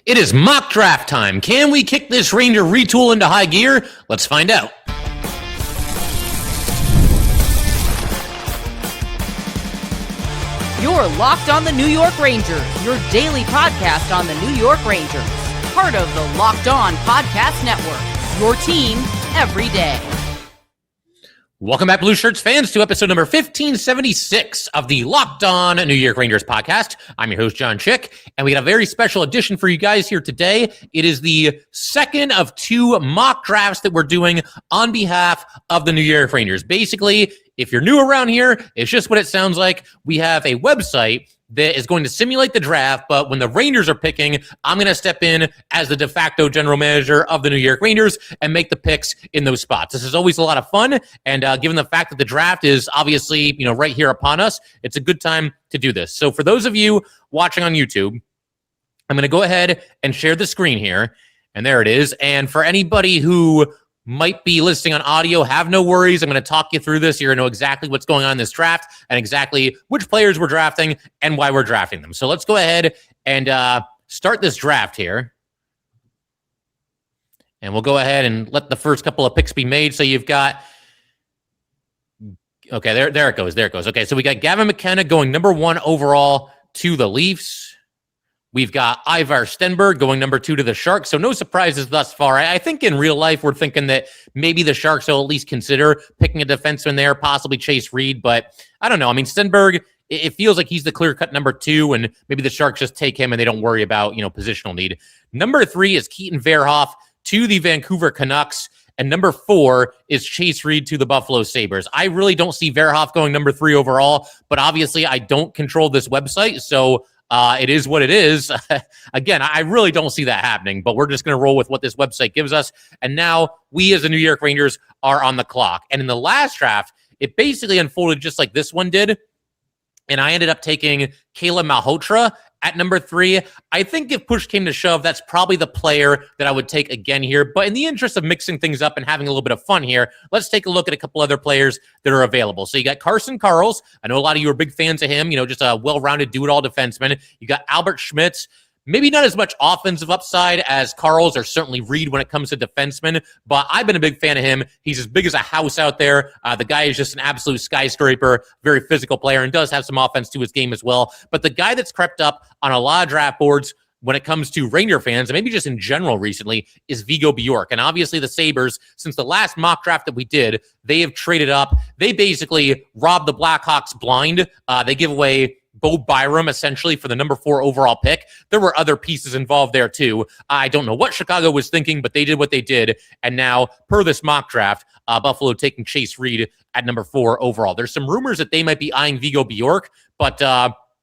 It is mock draft time. Can we kick this Ranger retool into high gear? Let's find out. You're Locked on the New York Rangers, your daily podcast on the New York Rangers. Part of the Locked On Podcast Network, your team every day. Welcome back, Blue Shirts fans, to episode number 1576 of the Locked On New York Rangers podcast. I'm your host, John Chick, and we got a very special edition for you guys here today. It is the second of two mock drafts that we're doing on behalf of the New York Rangers. Basically, if you're new around here, it's just what it sounds like. We have a website that is going to simulate the draft, but when the Rangers are picking, I'm going to step in as the de facto general manager of the New York Rangers and make the picks in those spots. This is always a lot of fun, and given the fact that the draft is obviously, right here upon us, it's a good time to do this. So for those of you watching on YouTube, I'm going to go ahead and share the screen here, and there it is. And for anybody who might be listening on audio, have no worries. I'm going to talk you through this. You're going to know exactly what's going on in this draft and exactly which players we're drafting and why we're drafting them. So let's go ahead and start this draft here. And we'll go ahead and let the first couple of picks be made. So you've got, okay, there it goes. Okay, so we got Gavin McKenna going number 1 overall to the Leafs. We've got Ivar Stenberg going number 2 to the Sharks. So no surprises thus far. I think in real life, we're thinking that maybe the Sharks will at least consider picking a defenseman there, possibly Chase Reed. But I don't know. I mean, Stenberg, it feels like he's the clear-cut number 2, and maybe the Sharks just take him and they don't worry about, positional need. Number 3 is Keaton Verhoff to the Vancouver Canucks. And number 4 is Chase Reed to the Buffalo Sabres. I really don't see Verhoff going number 3 overall, but obviously I don't control this website, so it is what it is. Again, I really don't see that happening, but we're just going to roll with what this website gives us. And now we as the New York Rangers are on the clock. And in the last draft, it basically unfolded just like this one did. And I ended up taking Malhotra at number 3. I think if push came to shove, that's probably the player that I would take again here. But in the interest of mixing things up and having a little bit of fun here, let's take a look at a couple other players that are available. So you got Carels. I know a lot of you are big fans of him, just a well-rounded do-it-all defenseman. You got Albert Schmitz. Maybe not as much offensive upside as Carels or certainly Reed when it comes to defensemen, but I've been a big fan of him. He's as big as a house out there. The guy is just an absolute skyscraper, very physical player, and does have some offense to his game as well. But the guy that's crept up on a lot of draft boards when it comes to Ranger fans, and maybe just in general recently, is Bjork. And obviously the Sabres, since the last mock draft that we did, they have traded up. They basically robbed the Blackhawks blind. They give away Bo Byram, essentially, for the number 4 overall pick. There were other pieces involved there, too. I don't know what Chicago was thinking, but they did what they did. And now, per this mock draft, Buffalo taking Chase Reed at number 4 overall. There's some rumors that they might be eyeing Bjork, but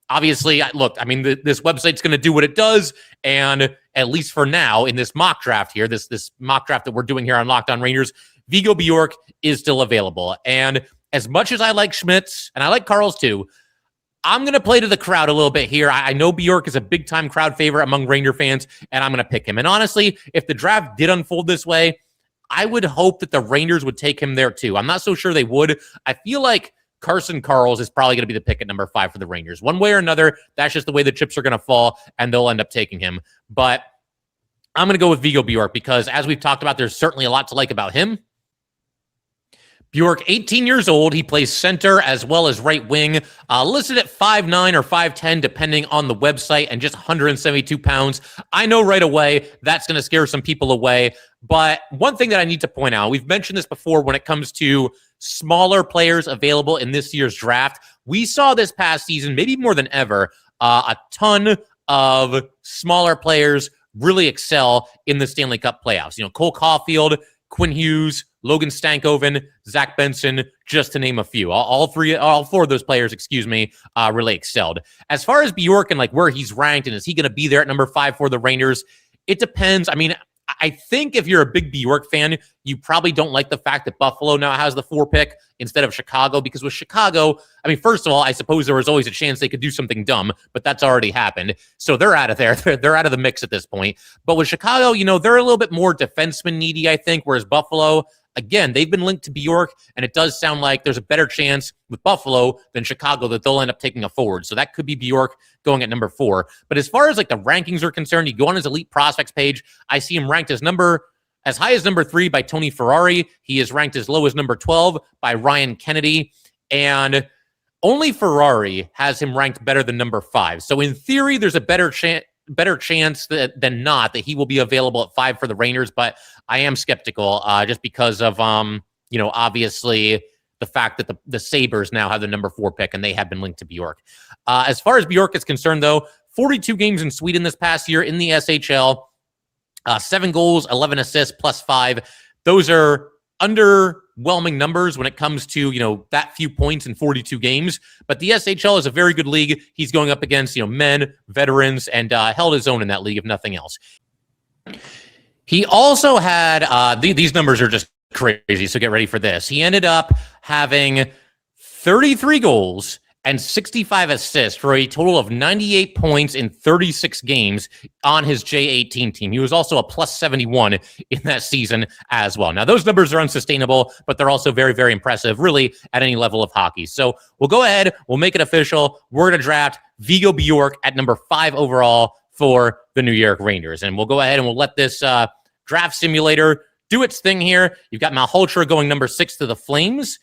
obviously, look, I mean, this website's going to do what it does, and at least for now, in this mock draft here, this mock draft that we're doing here on Locked On Rangers, Bjork is still available. And as much as I like Schmitz, and I like Carels too, I'm going to play to the crowd a little bit here. I know Bjork is a big-time crowd favorite among Ranger fans, and I'm going to pick him. And honestly, if the draft did unfold this way, I would hope that the Rangers would take him there too. I'm not so sure they would. I feel like Carels is probably going to be the pick at number 5 for the Rangers. One way or another, that's just the way the chips are going to fall, and they'll end up taking him. But I'm going to go with Bjork because, as we've talked about, there's certainly a lot to like about him. Bjork, 18 years old. He plays center as well as right wing, listed at 5'9" or 5'10", depending on the website, and just 172 pounds. I know right away that's going to scare some people away. But one thing that I need to point out, we've mentioned this before when it comes to smaller players available in this year's draft. We saw this past season, maybe more than ever, a ton of smaller players really excel in the Stanley Cup playoffs. Cole Caulfield, Quinn Hughes, Logan Stankoven, Zach Benson, just to name a few. All 4 of those players, really excelled. As far as Bjork and where he's ranked, and is he going to be there at number 5 for the Rangers? It depends. I mean, I think if you're a big Bjork fan, you probably don't like the fact that Buffalo now has the 4 pick instead of Chicago, because with Chicago, I mean, first of all, I suppose there was always a chance they could do something dumb, but that's already happened. So they're out of there. They're out of the mix at this point. But with Chicago, they're a little bit more defenseman needy, I think, whereas Buffalo, again, they've been linked to Bjork, and it does sound like there's a better chance with Buffalo than Chicago that they'll end up taking a forward. So that could be Bjork going at number 4. But as far as like the rankings are concerned, you go on his elite prospects page, I see him ranked as high as number 3 by Tony Ferrari. He is ranked as low as number 12 by Ryan Kennedy. And only Ferrari has him ranked better than number 5. So in theory, there's a better chance than not that he will be available at 5 for the Rangers. But I am skeptical just because of, obviously the fact that the Sabres now have the number 4 pick and they have been linked to Bjork. As far as Bjork is concerned, though, 42 games in Sweden this past year in the SHL. 7 goals, 11 assists, plus 5. Those are underwhelming numbers when it comes to, that few points in 42 games. But the SHL is a very good league. He's going up against, men, veterans, and held his own in that league, if nothing else. He also had, these numbers are just crazy, so get ready for this. He ended up having 33 goals and 65 assists for a total of 98 points in 36 games on his J18 team. He was also a plus 71 in that season as well. Now, those numbers are unsustainable, but they're also very, very impressive, really, at any level of hockey. So we'll go ahead, we'll make it official. We're going to draft Viggo Bjork at number 5 overall for the New York Rangers. And we'll go ahead and we'll let this draft simulator do its thing here. You've got Malhotra going number 6 to the Flames.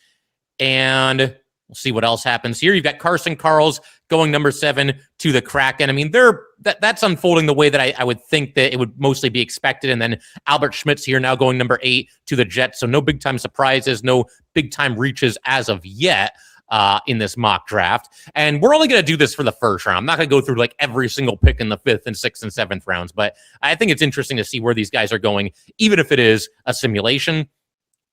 And we'll see what else happens here. You've got Carels going number 7 to the Kraken. I mean, that's unfolding the way that I would think that it would mostly be expected. And then Albert Schmidt's here now going number 8 to the Jets. So no big-time surprises, no big-time reaches as of yet in this mock draft. And we're only going to do this for the first round. I'm not going to go through like every single pick in the 5th and 6th and 7th rounds. But I think it's interesting to see where these guys are going, even if it is a simulation.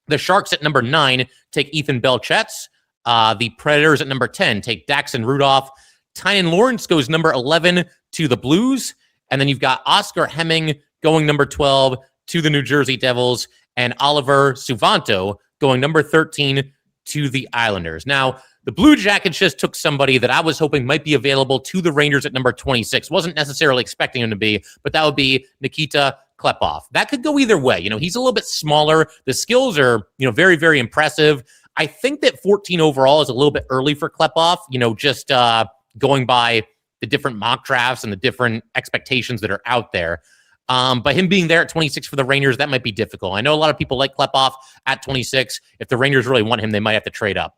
The Sharks at number 9 take Ethan Belchetz. The Predators at number 10 take Daxon Rudolph. Tynan Lawrence goes number 11 to the Blues. And then you've got Oscar Hemming going number 12 to the New Jersey Devils. And Oliver Suvanto going number 13 to the Islanders. Now, the Blue Jackets just took somebody that I was hoping might be available to the Rangers at number 26. Wasn't necessarily expecting him to be, but that would be Nikita Klepov. That could go either way. He's a little bit smaller. The skills are, very, very impressive. I think that 14 overall is a little bit early for Klepov, just going by the different mock drafts and the different expectations that are out there. But him being there at 26 for the Rangers, that might be difficult. I know a lot of people like Klepov at 26. If the Rangers really want him, they might have to trade up.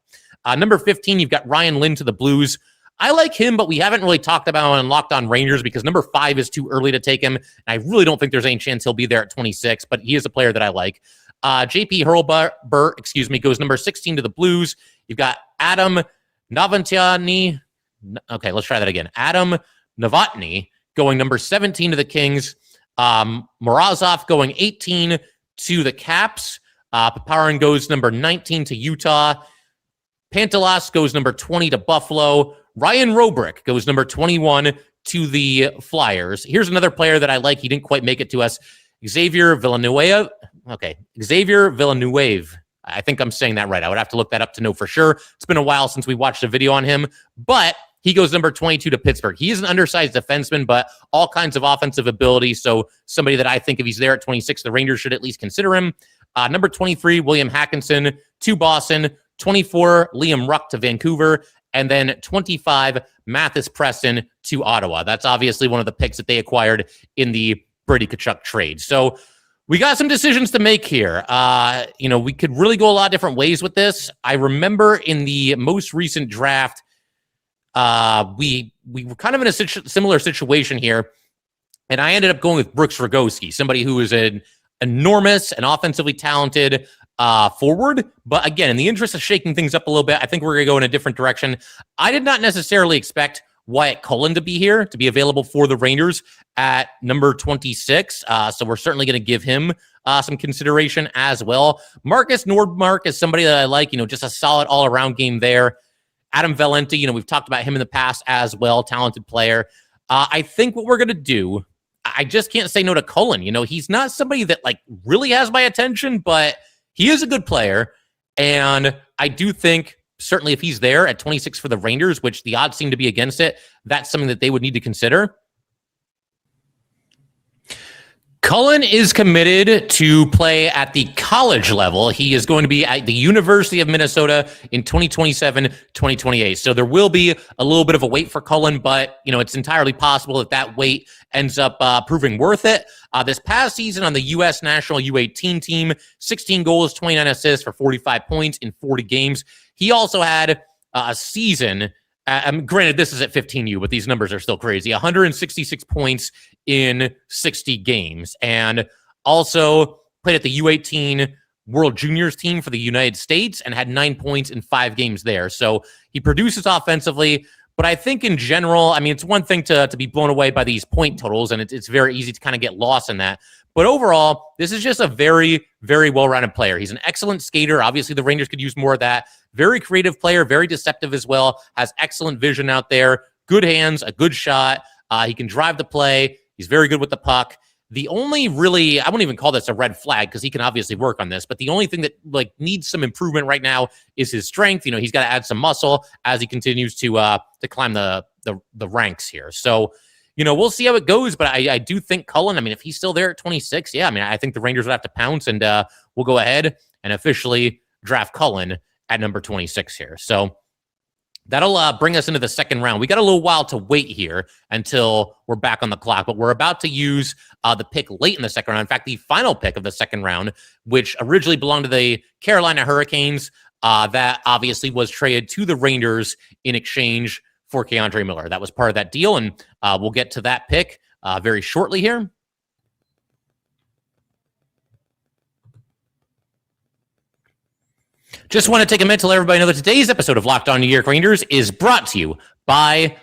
Number 15, you've got Ryan Lynn to the Blues. I like him, but we haven't really talked about him on Locked On Rangers because number 5 is too early to take him. And I really don't think there's any chance he'll be there at 26, but he is a player that I like. JP Hurlburt, goes number 16 to the Blues. You've got Adam Novotny. Okay, let's try that again. Adam Novotny going number 17 to the Kings. Morozov going 18 to the Caps. Paparin goes number 19 to Utah. Pantelis goes number 20 to Buffalo. Ryan Robrick goes number 21 to the Flyers. Here's another player that I like. He didn't quite make it to us. Xavier Villanueva. I think I'm saying that right. I would have to look that up to know for sure. It's been a while since we watched a video on him, but he goes number 22 to Pittsburgh. He is an undersized defenseman, but all kinds of offensive ability. So somebody that I think if he's there at 26, the Rangers should at least consider him. Number 23, William Hackinson to Boston. 24, Liam Ruck to Vancouver. And then 25, Mathis Preston to Ottawa. That's obviously one of the picks that they acquired in the Brady Tkachuk trade. So we got some decisions to make here. We could really go a lot of different ways with this. I remember in the most recent draft, we were kind of in a similar situation here, and I ended up going with Brooks Rogowski, somebody who is an enormous and offensively talented forward. But again, in the interest of shaking things up a little bit, I think we're going to go in a different direction. I did not necessarily expect Wyatt Cullen to be here, to be available for the Rangers at number 26. So we're certainly going to give him some consideration as well. Marcus Nordmark is somebody that I like, just a solid all-around game there. Adam Valenti, we've talked about him in the past as well, talented player. I think what we're going to do, I just can't say no to Cullen. He's not somebody that really has my attention, but he is a good player. And I do think certainly if he's there at 26 for the Rangers, which the odds seem to be against it, that's something that they would need to consider. Cullen is committed to play at the college level. He is going to be at the University of Minnesota in 2027, 2028. So there will be a little bit of a wait for Cullen, but it's entirely possible that wait ends up proving worth it. This past season on the U.S. national U18 team, 16 goals, 29 assists for 45 points in 40 games. He also had a season. Granted, this is at 15U, but these numbers are still crazy. 166 points in 60 games. And also played at the U18 World Juniors team for the United States and had 9 points in 5 games there. So he produces offensively. But I think in general, it's one thing to be blown away by these point totals, and it's very easy to kind of get lost in that. But overall, this is just a very, very well-rounded player. He's an excellent skater. Obviously, the Rangers could use more of that. Very creative player, very deceptive as well. Has excellent vision out there. Good hands, a good shot. He can drive the play. He's very good with the puck. The only really, I won't even call this a red flag because he can obviously work on this, but the only thing that needs some improvement right now is his strength. He's got to add some muscle as he continues to climb the ranks here. So, we'll see how it goes, but I do think Cullen, if he's still there at 26, I think the Rangers would have to pounce, and we'll go ahead and officially draft Cullen at number 26 here. So that'll bring us into the second round. We got a little while to wait here until we're back on the clock, but we're about to use the pick late in the second round. In fact, the final pick of the second round, which originally belonged to the Carolina Hurricanes, that obviously was traded to the Rangers in exchange for Keandre Miller. That was part of that deal, and we'll get to that pick very shortly here. Just want to take a minute to let everybody know that today's episode of Locked On New York Rangers is brought to you by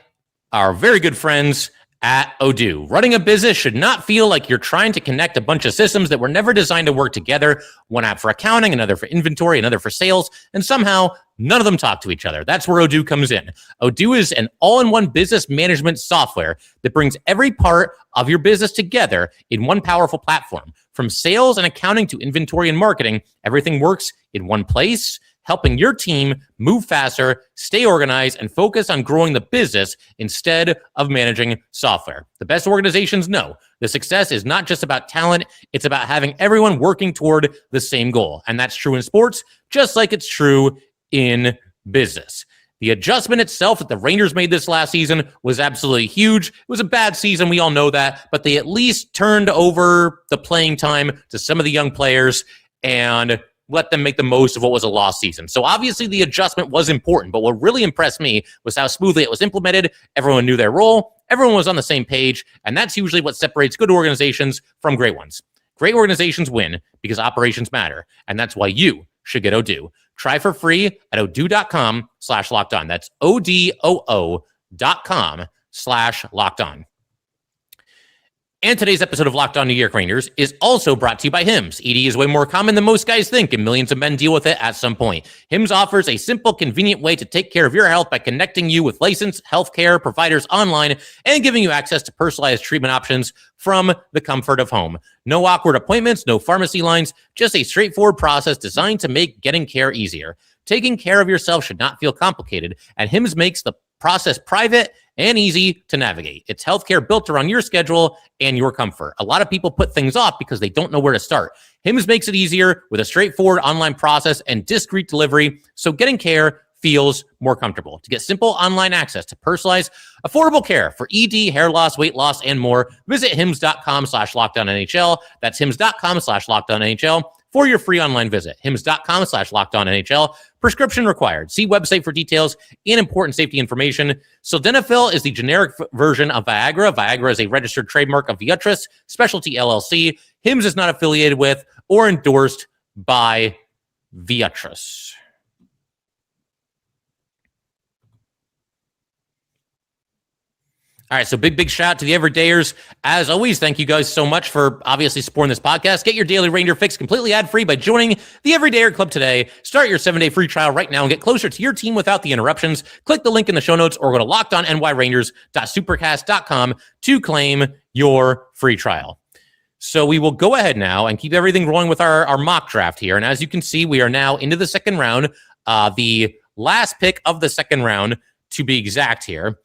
our very good friends at Odoo. Running a business should not feel like you're trying to connect a bunch of systems that were never designed to work together. One app for accounting, another for inventory, another for sales, and somehow none of them talk to each other. That's where Odoo comes in. Odoo is an all-in-one business management software that brings every part of your business together in one powerful platform. From sales and accounting to inventory and marketing, everything works in one place, helping your team move faster, stay organized, and focus on growing the business instead of managing software. The best organizations know the success is not just about talent, it's about having everyone working toward the same goal. And that's true in sports, just like it's true in business. The adjustment itself that the Rangers made this last season was absolutely huge. It was a bad season, we all know that, but they at least turned over the playing time to some of the young players and let them make the most of what was a lost season. So obviously the adjustment was important, but what really impressed me was how smoothly it was implemented. Everyone knew their role. Everyone was on the same page, and that's usually what separates good organizations from great ones. Great organizations win because operations matter, and that's why you should get Odoo. Try for free at odoo.com/lockedon. That's odoo.com/lockedon. And today's episode of Locked On New York Rangers is also brought to you by Hims. ED is way more common than most guys think, and millions of men deal with it at some point. Hims offers a simple, convenient way to take care of your health by connecting you with licensed healthcare providers online and giving you access to personalized treatment options from the comfort of home. No awkward appointments, no pharmacy lines, just a straightforward process designed to make getting care easier. Taking care of yourself should not feel complicated, and Hims makes the process private and easy to navigate. It's healthcare built around your schedule and your comfort. A lot of people put things off because they don't know where to start. Hims makes it easier with a straightforward online process and discreet delivery, so getting care feels more comfortable. To get simple online access to personalized, affordable care for ED, hair loss, weight loss, and more, visit hims.com/lockedonnhl. That's hims.com/lockedonnhl for your free online visit. hims.com/lockedonnhl. Prescription required. See website for details and important safety information. Sildenafil is the generic version of Viagra. Viagra is a registered trademark of Viatris Specialty LLC. Hims is not affiliated with or endorsed by Viatris. All right, so big shout out to the Everydayers. As always, thank you guys so much for obviously supporting this podcast. Get your daily Ranger fix completely ad-free by joining the Everydayer Club today. Start your 7-day free trial right now and get closer to your team without the interruptions. Click the link in the show notes or go to lockedonnyrangers.supercast.com to claim your free trial. So we will go ahead now and keep everything rolling with our mock draft here. And as you can see, we are now into the second round, the last pick of the second round to be exact here.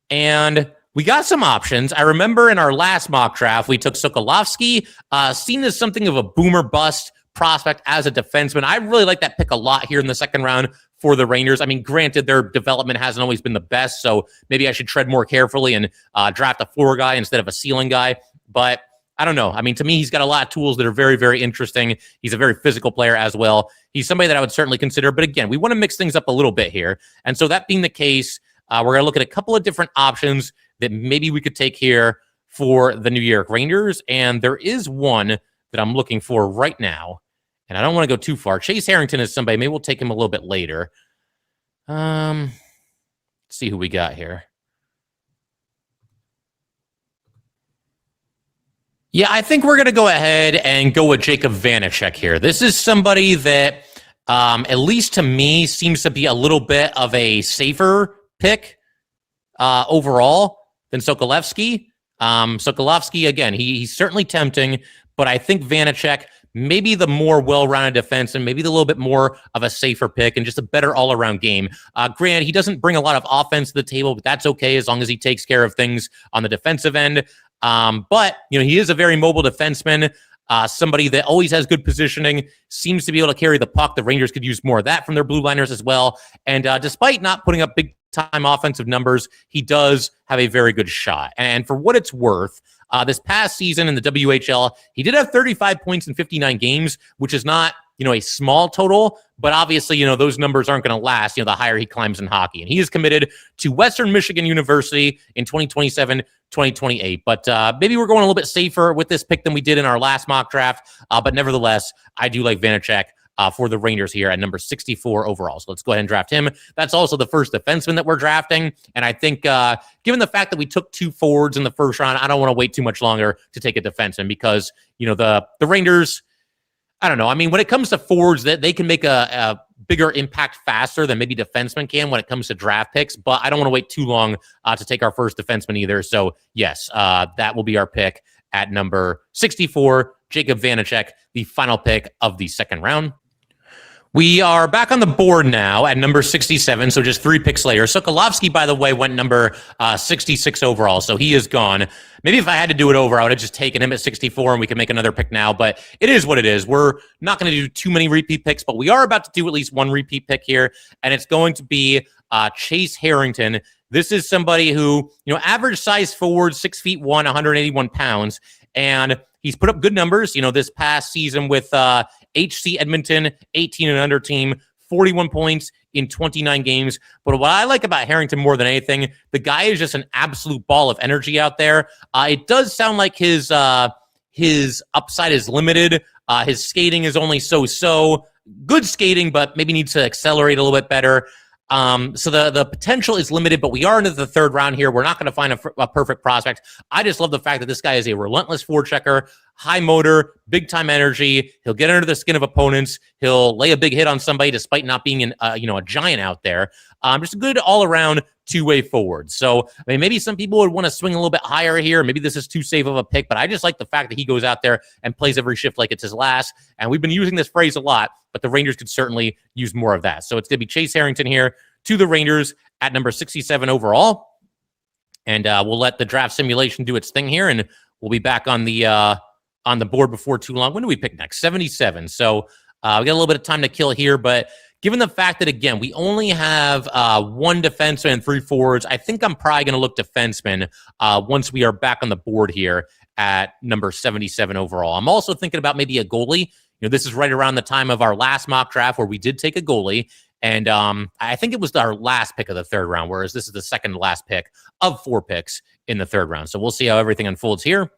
And We got some options. I remember in our last mock draft, we took Sokolovsky, seen as something of a boomer bust prospect as a defenseman. I really like that pick a lot here in the second round for the Rangers. I mean, granted, their development hasn't always been the best, so maybe I should tread more carefully and draft a floor guy instead of a ceiling guy. But I don't know. I mean, to me, he's got a lot of tools that are very, very interesting. He's a very physical player as well. He's somebody that I would certainly consider. But again, we want to mix things up a little bit here. And so that being the case, we're going to look at a couple of different options that maybe we could take here for the New York Rangers. And there is one that I'm looking for right now. And I don't want to go too far. Chase Harrington is somebody. Maybe we'll take him a little bit later. Let's see who we got here. Yeah, I think we're going to go ahead and go with Jacob Vanacek here. This is somebody that, at least to me, seems to be a little bit of a safer pick overall than Sokolowski. Sokolowski, again, he's certainly tempting, but I think Vanacek, maybe the more well-rounded defense and maybe the little bit more of a safer pick and just a better all-around game. Granted, he doesn't bring a lot of offense to the table, but that's okay as long as he takes care of things on the defensive end. But, you know, he is a very mobile defenseman, somebody that always has good positioning, seems to be able to carry the puck. The Rangers could use more of that from their blue liners as well. And despite not putting up big-time offensive numbers, he does have a very good shot. And for what it's worth, this past season in the WHL, he did have 35 points in 59 games, which is not, you know, a small total, but obviously, you know, those numbers aren't going to last, you know, the higher he climbs in hockey. And he is committed to Western Michigan University in 2027, 2028. But maybe we're going a little bit safer with this pick than we did in our last mock draft. But nevertheless, I do like Vanacek for the Rangers here at number 64 overall. So let's go ahead and draft him. That's also the first defenseman that we're drafting. And I think given the fact that we took 2 forwards in the first round, I don't want to wait too much longer to take a defenseman because, you know, the Rangers, I don't know. I mean, when it comes to forwards, that they can make a bigger impact faster than maybe defensemen can when it comes to draft picks. But I don't want to wait too long to take our first defenseman either. So yes, that will be our pick at number 64, Jacob Vanacek, the final pick of the second round. We are back on the board now at number 67, so just 3 picks later. Sokolovsky, by the way, went number 66 overall, so he is gone. Maybe if I had to do it over, I would have just taken him at 64, and we can make another pick now, but it is what it is. We're not going to do too many repeat picks, but we are about to do at least 1 repeat pick here, and it's going to be Chase Harrington. This is somebody who, you know, average size forward, 6'1", 181 pounds, and he's put up good numbers, you know, this past season with HC Edmonton, 18 and under team, 41 points in 29 games. But what I like about Harrington more than anything, the guy is just an absolute ball of energy out there. It does sound like his upside is limited. His skating is only so-so. Good skating, but maybe needs to accelerate a little bit better. So the potential is limited, but we are into the third round here. We're not going to find a perfect prospect. I just love the fact that this guy is a relentless forechecker, high motor, big time energy. He'll get under the skin of opponents. He'll lay a big hit on somebody despite not being a giant out there. Just a good all around two-way forward. So, I mean, maybe some people would want to swing a little bit higher here. Maybe this is too safe of a pick, but I just like the fact that he goes out there and plays every shift like it's his last. And we've been using this phrase a lot, but the Rangers could certainly use more of that. So it's going to be Chase Harrington here to the Rangers at number 67 overall. And we'll let the draft simulation do its thing here, and we'll be back on the board before too long. When do we pick next? 77. So we got a little bit of time to kill here, but given the fact that, again, we only have 1 defenseman and 3 forwards, I think I'm probably going to look defenseman once we are back on the board here at number 77 overall. I'm also thinking about maybe a goalie. You know, this is right around the time of our last mock draft where we did take a goalie. And I think it was our last pick of the third round, whereas this is the second to last pick of 4 picks in the third round. So we'll see how everything unfolds here.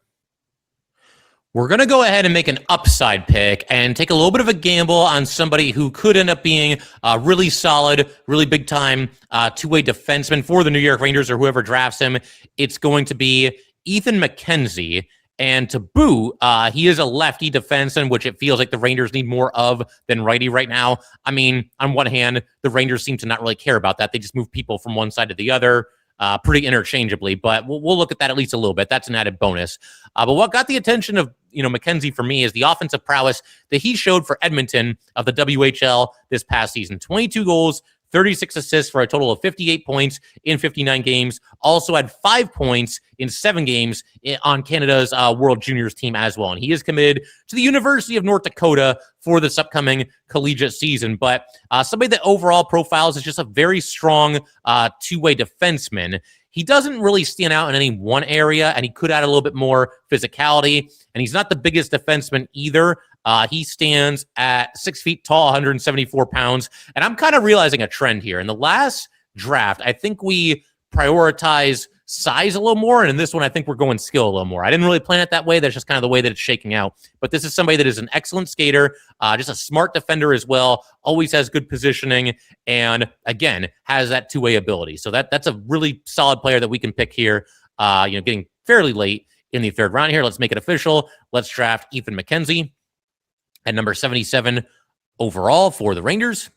We're going to go ahead and make an upside pick and take a little bit of a gamble on somebody who could end up being really solid, really big-time two-way defenseman for the New York Rangers or whoever drafts him. It's going to be Ethan McKenzie. And to boot, he is a lefty defenseman, which it feels like the Rangers need more of than righty right now. I mean, on one hand, the Rangers seem to not really care about that. They just move people from one side to the other pretty interchangeably, but we'll look at that at least a little bit. That's an added bonus. But what got the attention of McKenzie for me is the offensive prowess that he showed for Edmonton of the WHL this past season. 22 goals, 36 assists for a total of 58 points in 59 games. Also had 5 points in 7 games on Canada's World Juniors team as well. And he is committed to the University of North Dakota for this upcoming collegiate season. But somebody that overall profiles is just a very strong two-way defenseman. He doesn't really stand out in any one area, and he could add a little bit more physicality. And he's not the biggest defenseman either. He stands at 6 feet tall, 174 pounds. And I'm kind of realizing a trend here. In the last draft, I think we prioritize size a little more. And in this one, I think we're going skill a little more. I didn't really plan it that way. That's just kind of the way that it's shaking out. But this is somebody that is an excellent skater, just a smart defender as well, always has good positioning, and again, has that two-way ability. So that's a really solid player that we can pick here, getting fairly late in the third round here. Let's make it official. Let's draft Ethan McKenzie at number 77 overall for the Rangers.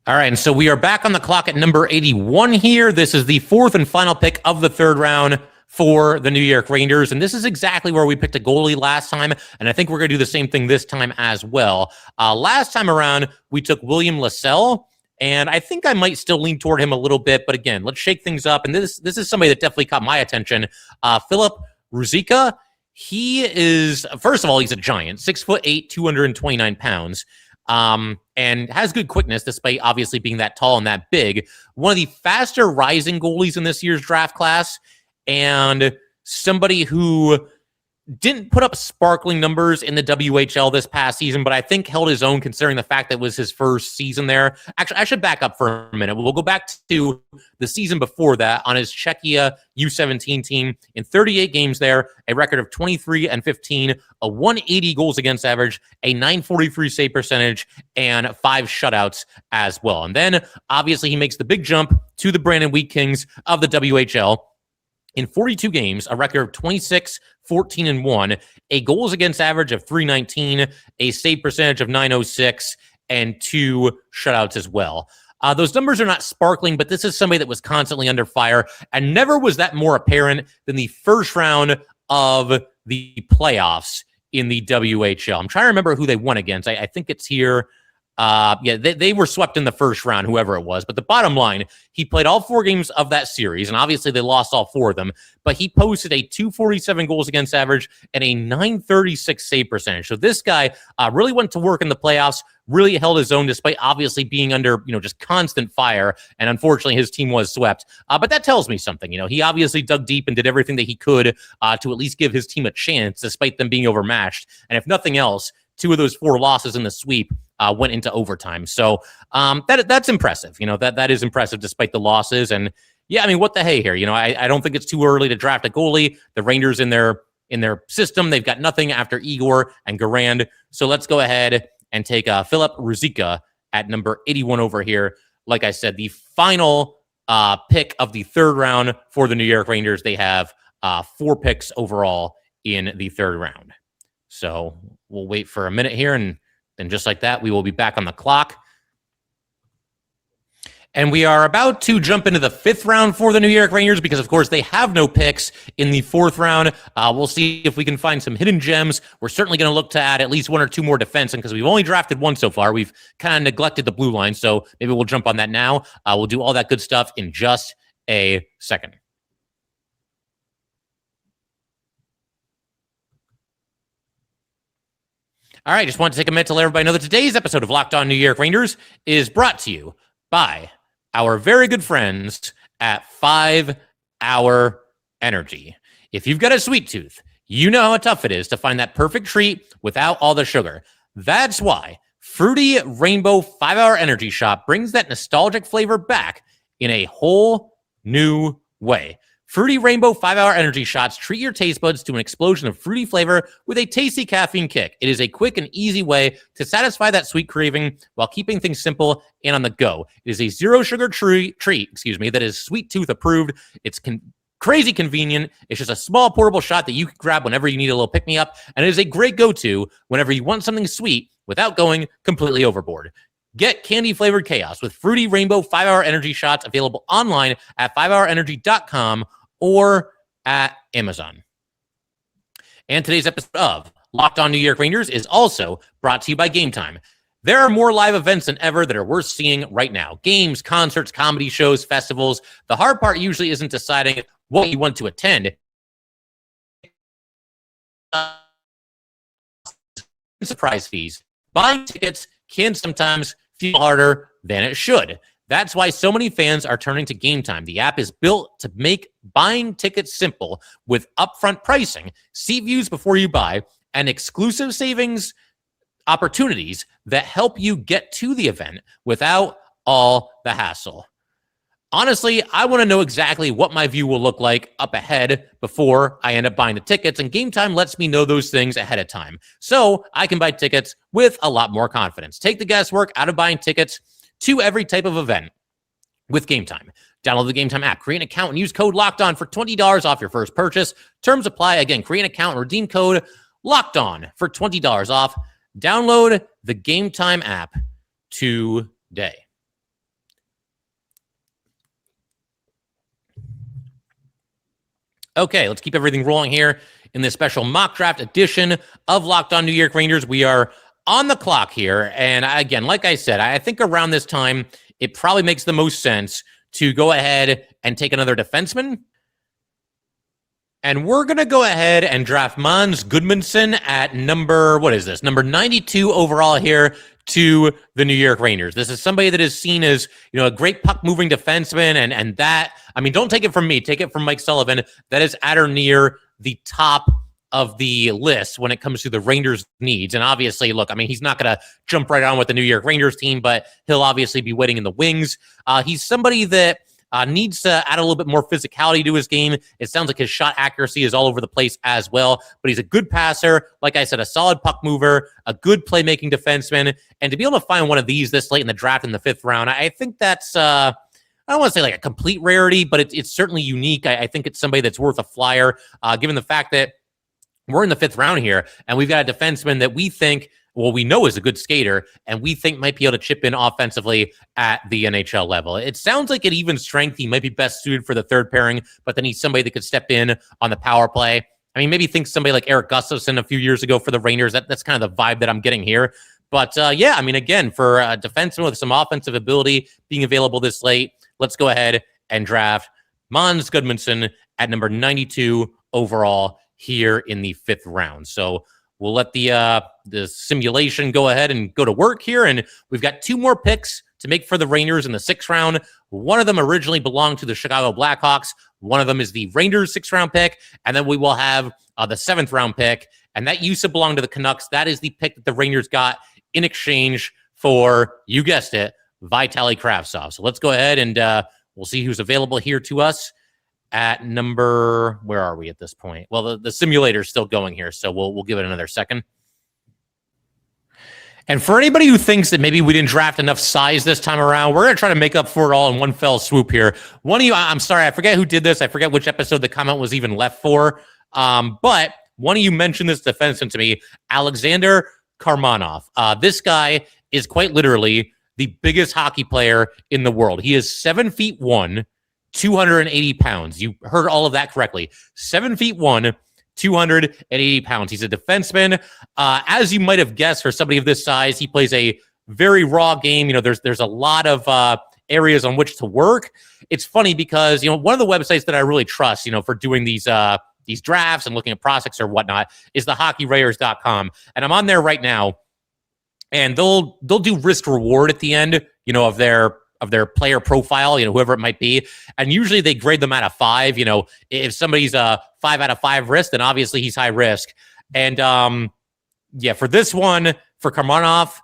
All right, and so we are back on the clock at number 81 here. This is the fourth and final pick of the third round for the New York Rangers, and this is exactly where we picked a goalie last time, and I think we're going to do the same thing this time as well. Last time around, we took William Lassell, and I think I might still lean toward him a little bit, but again, let's shake things up, and this is somebody that definitely caught my attention. Filip Ruzicka. He is, first of all, he's a giant, 6'8", 229 pounds. And has good quickness despite obviously being that tall and that big. One of the faster rising goalies in this year's draft class, and somebody who didn't put up sparkling numbers in the WHL this past season, but I think held his own considering the fact that it was his first season there. Actually, I should back up for a minute. We'll go back to the season before that on his Czechia U17 team. In 38 games there, a record of 23-15, a 180 goals against average, a 943 save percentage, and 5 shutouts as well. And then, obviously, he makes the big jump to the Brandon Wheat Kings of the WHL. In 42 games, a record of 26, 14-1, a goals against average of 319, a save percentage of 906, and 2 shutouts as well. Those numbers are not sparkling, but this is somebody that was constantly under fire and never was that more apparent than the first round of the playoffs in the WHL. I'm trying to remember who they won against. I think it's here. They were swept in the first round, whoever it was. But the bottom line, he played all 4 games of that series, and obviously they lost all 4 of them. But he posted a 247 goals against average and a 936 save percentage. So this guy really went to work in the playoffs, really held his own despite obviously being under, just constant fire. And unfortunately, his team was swept. But that tells me something. He obviously dug deep and did everything that he could to at least give his team a chance, despite them being overmatched. And if nothing else, 2 of those 4 losses in the sweep went into overtime. So that's impressive. That is impressive despite the losses. And yeah, I mean, what the hey here? I don't think it's too early to draft a goalie. The Rangers in their system, they've got nothing after Igor and Garand. So let's go ahead and take Filip Ruzicka at number 81 over here. Like I said, the final pick of the third round for the New York Rangers. They have 4 picks overall in the third round. So we'll wait for a minute here, and then just like that, we will be back on the clock. And we are about to jump into the 5th round for the New York Rangers because, of course, they have no picks in the 4th round. We'll see if we can find some hidden gems. We're certainly going to look to add at least 1 or 2 more defensemen because we've only drafted 1 so far. We've kind of neglected the blue line, so maybe we'll jump on that now. We'll do all that good stuff in just a second. All right, just want to take a minute to let everybody know that today's episode of Locked On New York Rangers is brought to you by our very good friends at 5 Hour Energy. If you've got a sweet tooth, you know how tough it is to find that perfect treat without all the sugar. That's why Fruity Rainbow 5 Hour Energy Shot brings that nostalgic flavor back in a whole new way. Fruity Rainbow 5 Hour Energy Shots treat your taste buds to an explosion of fruity flavor with a tasty caffeine kick. It is a quick and easy way to satisfy that sweet craving while keeping things simple and on the go. It is a zero sugar treat, that is sweet tooth approved. It's crazy convenient. It's just a small portable shot that you can grab whenever you need a little pick-me-up, and it is a great go-to whenever you want something sweet without going completely overboard. Get candy-flavored chaos with Fruity Rainbow 5 Hour Energy Shots available online at 5hourenergy.com or at Amazon. And today's episode of Locked On New York Rangers is also brought to you by Gametime. There are more live events than ever that are worth seeing right now. Games, concerts, comedy shows, festivals. The hard part usually isn't deciding what you want to attend. Surprise fees. Buying tickets can sometimes feel harder than it should. That's why so many fans are turning to Gametime. The app is built to make buying tickets simple with upfront pricing, seat views before you buy, and exclusive savings opportunities that help you get to the event without all the hassle. Honestly, I want to know exactly what my view will look like up ahead before I end up buying the tickets, and Gametime lets me know those things ahead of time, so I can buy tickets with a lot more confidence. Take the guesswork out of buying tickets to every type of event with Gametime. Download the Gametime app, create an account, and use code LOCKEDON for $20 off your first purchase. Terms apply. Again, create an account and redeem code LOCKEDON for $20 off. Download the Gametime app today. Okay, let's keep everything rolling here in this special mock draft edition of Locked On New York Rangers. We are on the clock here. And again, like I said, I think around this time, it probably makes the most sense to go ahead and take another defenseman. And we're going to go ahead and draft Måns Gudmundsson at number 92 overall here to the New York Rangers. This is somebody that is seen as, a great puck-moving defenseman, and that, don't take it from me, take it from Mike Sullivan. That is at or near the top of the list when it comes to the Rangers' needs. And obviously, look, he's not going to jump right on with the New York Rangers team, but he'll obviously be waiting in the wings. He's somebody that needs to add a little bit more physicality to his game. It sounds like his shot accuracy is all over the place as well, but he's a good passer. Like I said, a solid puck mover, a good playmaking defenseman, and to be able to find one of these this late in the draft in the 5th round, I think that's, I don't want to say like a complete rarity, but it's certainly unique. I think it's somebody that's worth a flyer, given the fact that we're in the 5th round here, and we've got a defenseman that we know is a good skater, and we think might be able to chip in offensively at the NHL level. It sounds like at even strength, he might be best suited for the 3rd pairing, but then he's somebody that could step in on the power play. Maybe think somebody like Eric Gustafsson a few years ago for the Rangers. That's kind of the vibe that I'm getting here. But again, for a defenseman with some offensive ability being available this late, let's go ahead and draft Måns Gudmundsson at number 92 overall here in the 5th round. So we'll let the simulation go ahead and go to work here. And we've got 2 more picks to make for the Rangers in the 6th round. One of them originally belonged to the Chicago Blackhawks. One of them is the Rangers 6th round pick. And then we will have the 7th round pick. And that used to belong to the Canucks. That is the pick that the Rangers got in exchange for, you guessed it, Vitaly Kravtsov. So let's go ahead and we'll see who's available here to us at number, where are we at this point? Well, the simulator is still going here, so we'll give it another second. And for anybody who thinks that maybe we didn't draft enough size this time around, we're going to try to make up for it all in one fell swoop here. One of you, I'm sorry, I forget who did this. I forget which episode the comment was even left for. But one of you mentioned this defenseman to me, Alexander Karmanov. This guy is quite literally the biggest hockey player in the world. He is 7'1", 280 pounds. You heard all of that correctly. 7'1", 280 pounds. He's a defenseman. As you might have guessed, for somebody of this size, he plays a very raw game. There's a lot of areas on which to work. It's funny because, one of the websites that I really trust, for doing these drafts and looking at prospects or whatnot is the hockeyraiders.com. And I'm on there right now, and they'll do risk reward at the end, of their player profile, whoever it might be. And usually they grade them out of 5. If somebody's a 5 out of 5 risk, then obviously he's high risk. And for this one, for Karmanov,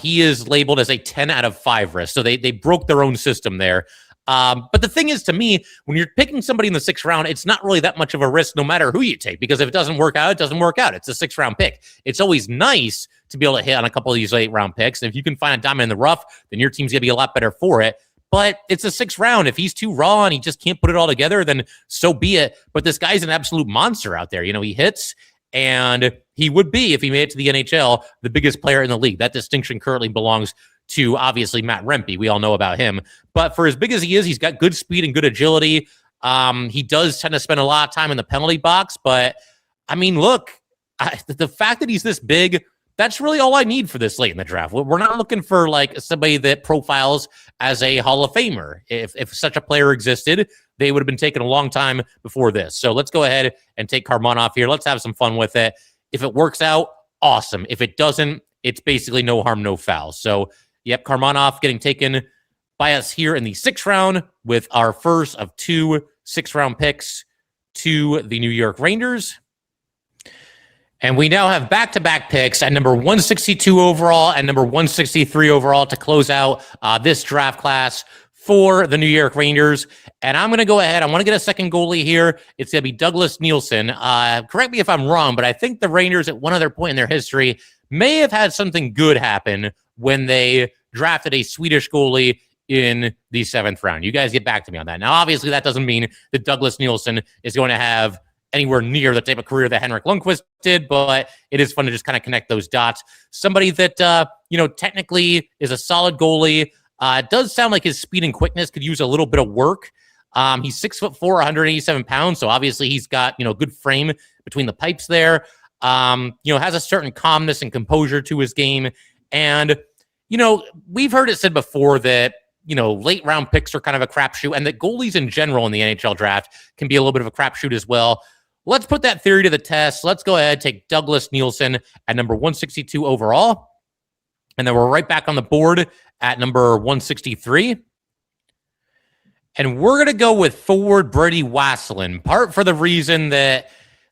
he is labeled as a 10 out of 5 risk. So they broke their own system there. But the thing is, to me, when you're picking somebody in the 6th round, it's not really that much of a risk no matter who you take, because if it doesn't work out, it doesn't work out. It's a 6th round pick. It's always nice to be able to hit on a couple of these late round picks. And if you can find a diamond in the rough, then your team's going to be a lot better for it. But it's a 6th round. If he's too raw and he just can't put it all together, then so be it. But this guy's an absolute monster out there. He hits, and he would be, if he made it to the NHL, the biggest player in the league. That distinction currently belongs to, obviously, Matt Rempe. We all know about him. But for as big as he is, he's got good speed and good agility. He does tend to spend a lot of time in the penalty box. But, look, the fact that he's this big, that's really all I need for this late in the draft. We're not looking for like somebody that profiles as a Hall of Famer. If such a player existed, they would have been taken a long time before this. So let's go ahead and take Karmanov here. Let's have some fun with it. If it works out, awesome. If it doesn't, it's basically no harm, no foul. So, yep, Karmanov getting taken by us here in the 6th round with our first of 2 6th-round picks to the New York Rangers. And we now have back-to-back picks at number 162 overall and number 163 overall to close out this draft class for the New York Rangers. And I'm going to go ahead. I want to get a second goalie here. It's going to be Douglas Nielsen. Correct me if I'm wrong, but I think the Rangers at one other point in their history may have had something good happen when they drafted a Swedish goalie in the 7th round. You guys get back to me on that. Now, obviously, that doesn't mean that Douglas Nielsen is going to have anywhere near the type of career that Henrik Lundqvist did, but it is fun to just kind of connect those dots. Somebody that, technically is a solid goalie. It does sound like his speed and quickness could use a little bit of work. He's 6'4", 187 pounds, so obviously he's got, good frame between the pipes there. Has a certain calmness and composure to his game. And, we've heard it said before that, late round picks are kind of a crapshoot, and that goalies in general in the NHL draft can be a little bit of a crapshoot as well. Let's put that theory to the test. Let's go ahead, take Douglas Nielsen at number 162 overall. And then we're right back on the board at number 163. And we're going to go with forward Brady Wasselin, part for the reason that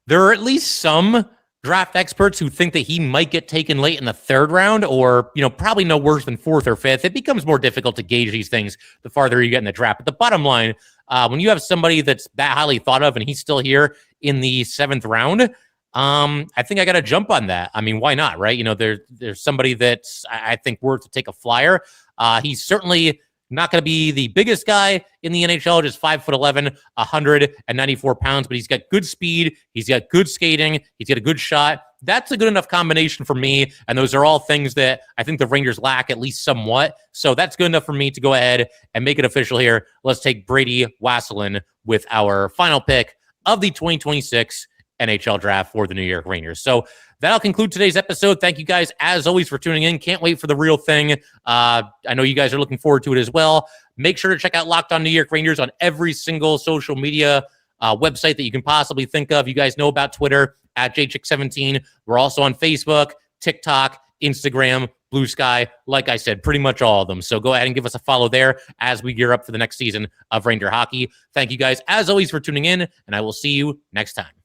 there are at least some draft experts who think that he might get taken late in the 3rd round or, probably no worse than 4th or 5th. It becomes more difficult to gauge these things the farther you get in the draft. But the bottom line, when you have somebody that's that highly thought of and he's still here in the 7th round, I think I got to jump on that. I mean, why not, right? There's somebody that's, I think, worth to take a flyer. He's certainly not going to be the biggest guy in the NHL, just 5'11", 194 pounds, but he's got good speed. He's got good skating. He's got a good shot. That's a good enough combination for me, and those are all things that I think the Rangers lack at least somewhat. So that's good enough for me to go ahead and make it official here. Let's take Brady Wasselin with our final pick of the 2026 NHL draft for the New York Rangers. So that'll conclude today's episode. Thank you guys, as always, for tuning in. Can't wait for the real thing. I know you guys are looking forward to it as well. Make sure to check out Locked On New York Rangers on every single social media website that you can possibly think of. You guys know about Twitter at JChick17. We're also on Facebook, TikTok, Instagram, Blue Sky. Like I said, pretty much all of them. So go ahead and give us a follow there as we gear up for the next season of Ranger Hockey. Thank you guys, as always, for tuning in, and I will see you next time.